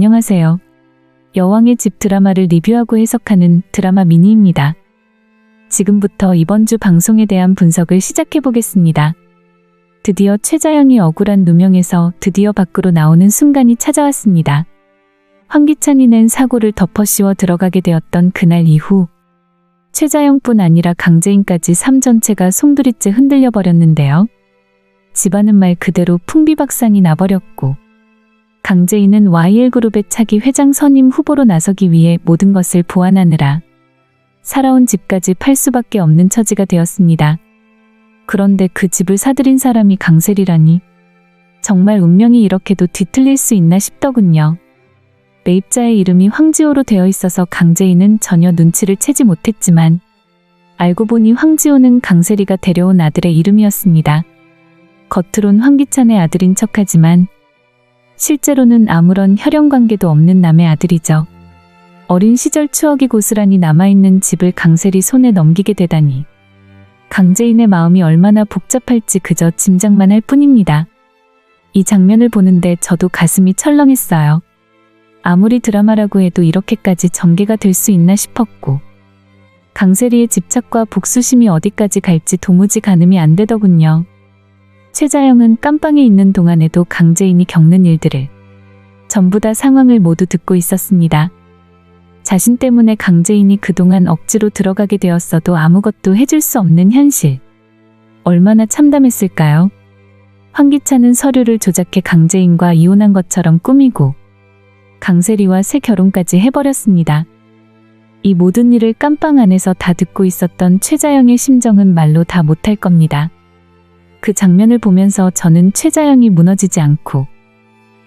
안녕하세요. 여왕의 집 드라마를 리뷰하고 해석하는 드라마 미니입니다. 지금부터 이번 주 방송에 대한 분석을 시작해 보겠습니다. 드디어 최자영이 억울한 누명에서 드디어 밖으로 나오는 순간이 찾아왔습니다. 황기찬이 낸 사고를 덮어씌워 들어가게 되었던 그날 이후 최자영뿐 아니라 강재인까지 삶 전체가 송두리째 흔들려 버렸는데요. 집안은 말 그대로 풍비박산이 나버렸고 강재인은 YL그룹의 차기 회장 선임 후보로 나서기 위해 모든 것을 보완하느라 살아온 집까지 팔 수밖에 없는 처지가 되었습니다. 그런데 그 집을 사들인 사람이 강세리라니 정말 운명이 이렇게도 뒤틀릴 수 있나 싶더군요. 매입자의 이름이 황지호로 되어 있어서 강재인은 전혀 눈치를 채지 못했지만 알고 보니 황지호는 강세리가 데려온 아들의 이름이었습니다. 겉으론 황기찬의 아들인 척하지만 실제로는 아무런 혈연관계도 없는 남의 아들이죠. 어린 시절 추억이 고스란히 남아있는 집을 강세리 손에 넘기게 되다니 강재인의 마음이 얼마나 복잡할지 그저 짐작만 할 뿐입니다. 이 장면을 보는데 저도 가슴이 철렁했어요. 아무리 드라마라고 해도 이렇게까지 전개가 될 수 있나 싶었고 강세리의 집착과 복수심이 어디까지 갈지 도무지 가늠이 안 되더군요. 최자영은 깜빵에 있는 동안에도 강재인이 겪는 일들을 전부 다 상황을 모두 듣고 있었습니다. 자신 때문에 강재인이 그동안 억지로 들어가게 되었어도 아무것도 해줄 수 없는 현실. 얼마나 참담했을까요? 황기찬은 서류를 조작해 강재인과 이혼한 것처럼 꾸미고 강세리와 새 결혼까지 해버렸습니다. 이 모든 일을 깜빵 안에서 다 듣고 있었던 최자영의 심정은 말로 다 못할 겁니다. 그 장면을 보면서 저는 최자영이 무너지지 않고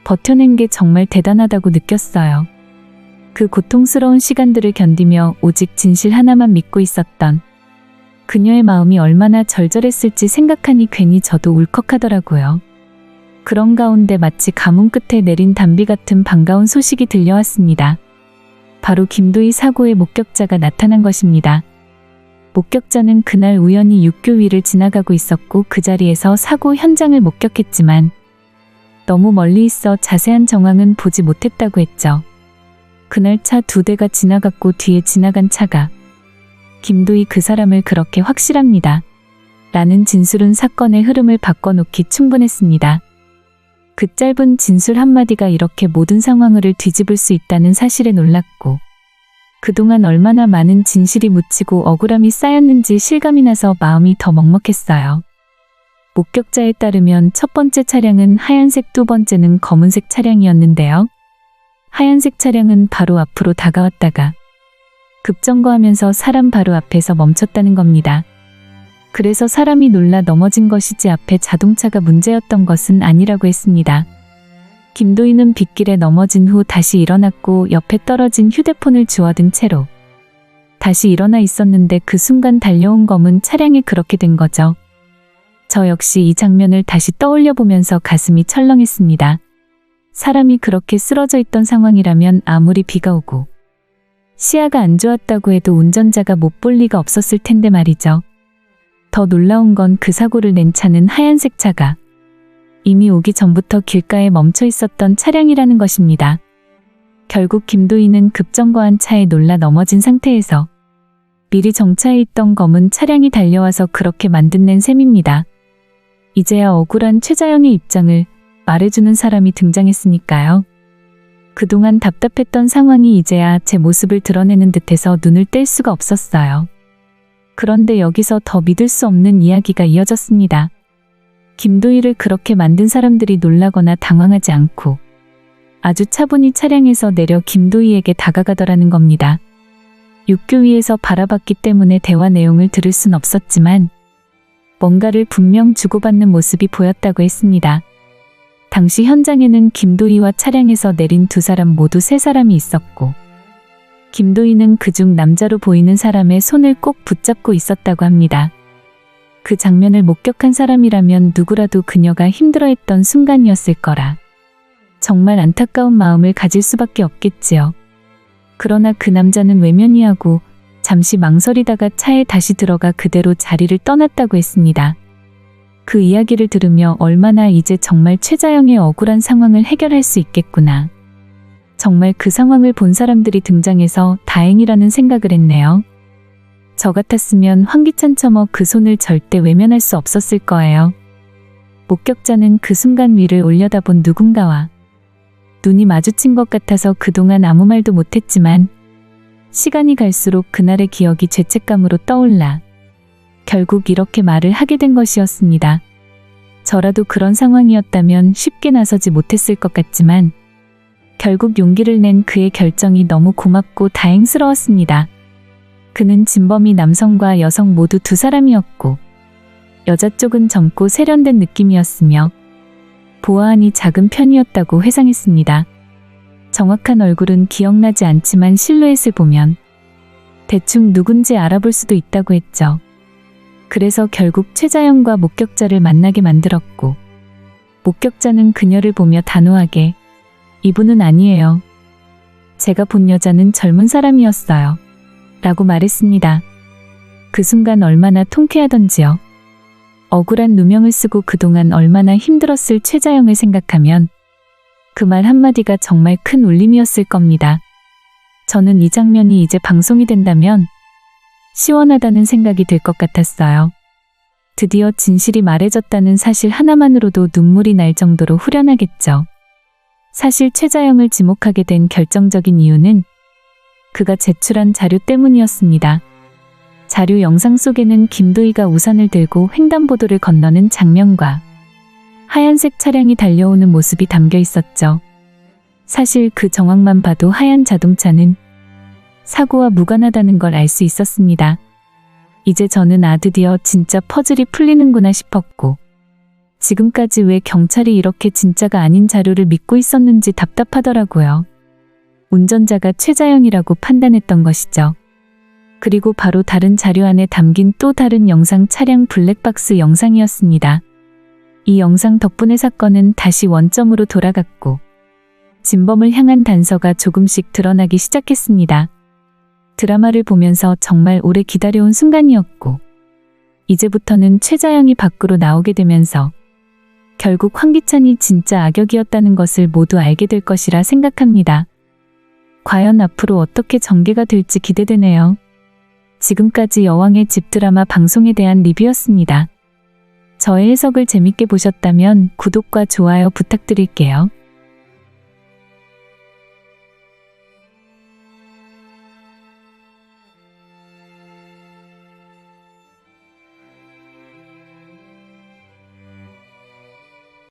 버텨낸 게 정말 대단하다고 느꼈어요. 그 고통스러운 시간들을 견디며 오직 진실 하나만 믿고 있었던 그녀의 마음이 얼마나 절절했을지 생각하니 괜히 저도 울컥하더라고요. 그런 가운데 마치 가뭄 끝에 내린 단비 같은 반가운 소식이 들려왔습니다. 바로 김도희 사고의 목격자가 나타난 것입니다. 목격자는 그날 우연히 육교 위를 지나가고 있었고 그 자리에서 사고 현장을 목격했지만 너무 멀리 있어 자세한 정황은 보지 못했다고 했죠. 그날 차 2대가 지나갔고 뒤에 지나간 차가 김도희 그 사람을 그렇게 확실합니다. 라는 진술은 사건의 흐름을 바꿔놓기 충분했습니다. 그 짧은 진술 한마디가 이렇게 모든 상황을 뒤집을 수 있다는 사실에 놀랐고 그동안 얼마나 많은 진실이 묻히고 억울함이 쌓였는지 실감이 나서 마음이 더 먹먹했어요. 목격자에 따르면 첫 번째 차량은 하얀색, 두 번째는 검은색 차량이었는데요. 하얀색 차량은 바로 앞으로 다가왔다가 급정거하면서 사람 바로 앞에서 멈췄다는 겁니다. 그래서 사람이 놀라 넘어진 것이지 앞에 자동차가 문제였던 것은 아니라고 했습니다. 김도희는 빗길에 넘어진 후 다시 일어났고 옆에 떨어진 휴대폰을 주워든 채로 다시 일어나 있었는데 그 순간 달려온 검은 차량이 그렇게 된 거죠. 저 역시 이 장면을 다시 떠올려 보면서 가슴이 철렁했습니다. 사람이 그렇게 쓰러져 있던 상황이라면 아무리 비가 오고 시야가 안 좋았다고 해도 운전자가 못 볼 리가 없었을 텐데 말이죠. 더 놀라운 건 그 사고를 낸 차는 하얀색 차가 이미 오기 전부터 길가에 멈춰 있었던 차량이라는 것입니다. 결국 김도희는 급정거한 차에 놀라 넘어진 상태에서 미리 정차해 있던 검은 차량이 달려와서 그렇게 만든낸 셈입니다. 이제야 억울한 최자영의 입장을 말해주는 사람이 등장했으니까요. 그동안 답답했던 상황이 이제야 제 모습을 드러내는 듯해서 눈을 뗄 수가 없었어요. 그런데 여기서 더 믿을 수 없는 이야기가 이어졌습니다. 김도희를 그렇게 만든 사람들이 놀라거나 당황하지 않고 아주 차분히 차량에서 내려 김도희에게 다가가더라는 겁니다. 육교 위에서 바라봤기 때문에 대화 내용을 들을 순 없었지만 뭔가를 분명 주고받는 모습이 보였다고 했습니다. 당시 현장에는 김도희와 차량에서 내린 두 사람 모두 3사람이 있었고 김도희는 그중 남자로 보이는 사람의 손을 꼭 붙잡고 있었다고 합니다. 그 장면을 목격한 사람이라면 누구라도 그녀가 힘들어했던 순간이었을 거라 정말 안타까운 마음을 가질 수밖에 없겠지요. 그러나 그 남자는 외면이하고 잠시 망설이다가 차에 다시 들어가 그대로 자리를 떠났다고 했습니다. 그 이야기를 들으며 얼마나 이제 정말 최자영의 억울한 상황을 해결할 수 있겠구나. 정말 그 상황을 본 사람들이 등장해서 다행이라는 생각을 했네요. 저 같았으면 황기찬처럼 그 손을 절대 외면할 수 없었을 거예요. 목격자는 그 순간 위를 올려다본 누군가와 눈이 마주친 것 같아서 그동안 아무 말도 못했지만 시간이 갈수록 그날의 기억이 죄책감으로 떠올라 결국 이렇게 말을 하게 된 것이었습니다. 저라도 그런 상황이었다면 쉽게 나서지 못했을 것 같지만 결국 용기를 낸 그의 결정이 너무 고맙고 다행스러웠습니다. 그는 진범이 남성과 여성 모두 두 사람이었고 여자 쪽은 젊고 세련된 느낌이었으며 보아하니 작은 편이었다고 회상했습니다. 정확한 얼굴은 기억나지 않지만 실루엣을 보면 대충 누군지 알아볼 수도 있다고 했죠. 그래서 결국 최자영과 목격자를 만나게 만들었고 목격자는 그녀를 보며 단호하게 이분은 아니에요. 제가 본 여자는 젊은 사람이었어요. 라고 말했습니다. 그 순간 얼마나 통쾌하던지요. 억울한 누명을 쓰고 그동안 얼마나 힘들었을 최자영을 생각하면 그 말 한마디가 정말 큰 울림이었을 겁니다. 저는 이 장면이 이제 방송이 된다면 시원하다는 생각이 들 것 같았어요. 드디어 진실이 말해졌다는 사실 하나만으로도 눈물이 날 정도로 후련하겠죠. 사실 최자영을 지목하게 된 결정적인 이유는 그가 제출한 자료 때문이었습니다. 자료 영상 속에는 김도희가 우산을 들고 횡단보도를 건너는 장면과 하얀색 차량이 달려오는 모습이 담겨 있었죠. 사실 그 정황만 봐도 하얀 자동차는 사고와 무관하다는 걸 알 수 있었습니다. 이제 저는 드디어 진짜 퍼즐이 풀리는구나 싶었고 지금까지 왜 경찰이 이렇게 진짜가 아닌 자료를 믿고 있었는지 답답하더라고요. 운전자가 최자영이라고 판단했던 것이죠. 그리고 바로 다른 자료 안에 담긴 또 다른 영상 차량 블랙박스 영상이었습니다. 이 영상 덕분에 사건은 다시 원점으로 돌아갔고 진범을 향한 단서가 조금씩 드러나기 시작했습니다. 드라마를 보면서 정말 오래 기다려온 순간이었고 이제부터는 최자영이 밖으로 나오게 되면서 결국 황기찬이 진짜 악역이었다는 것을 모두 알게 될 것이라 생각합니다. 과연 앞으로 어떻게 전개가 될지 기대되네요. 지금까지 여왕의 집 드라마 방송에 대한 리뷰였습니다. 저의 해석을 재밌게 보셨다면 구독과 좋아요 부탁드릴게요.